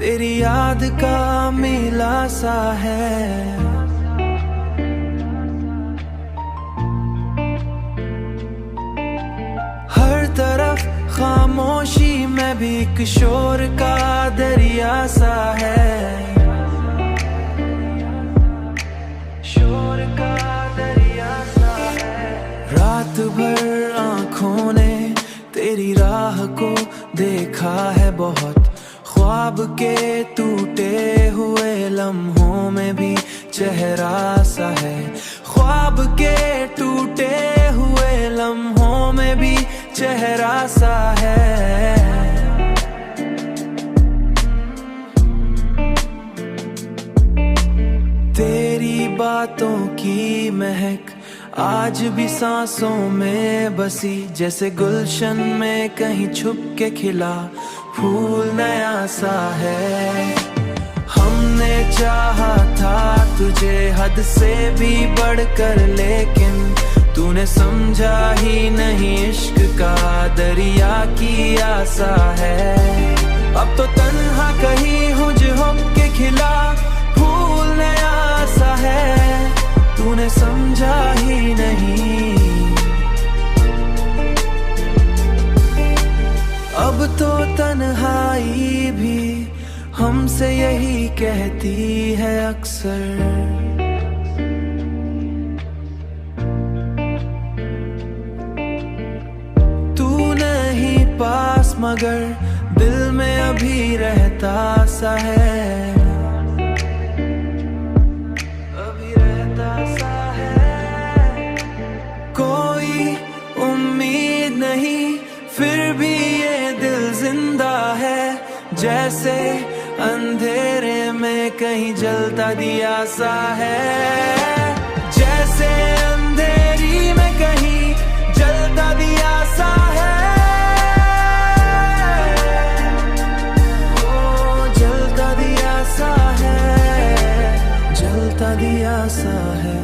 तेरी याद का मेला सा है। हर तरफ खामोशी में भी एक शोर का दरिया सा है। शोर का दरिया सा है। रात भर आँखों ने तेरी राह को देखा है बहुत। ख्वाब के टूटे हुए लम्हों में भी चेहरा सा है। ख्वाब के टूटे हुए लम्हों में भी चेहरा सा है। तेरी बातों की महक आज भी सांसों में बसी, जैसे गुलशन में कहीं छुप के खिला फूल नया सा है। हमने चाहा था तुझे हद से भी बढ़कर, लेकिन तूने समझा ही नहीं इश्क का दरिया की आसा है। अब तो तन्हा कहीं हुज के खिला फूल नया सा है। तूने समझा ही नहीं। अब तो तन्हाई भी हमसे यही कहती है अक्सर। तू नहीं पास मगर दिल में अभी रहता सा है। अभी रहता सा है। कोई उम्मीद नहीं फिर भी ये दिल जिंदा है, जैसे अंधेरे में कहीं जलता दिया सा है। जैसे अंधेरी में कहीं जलता दिया सा है। ओ जलता दिया सा है। जलता दिया सा है।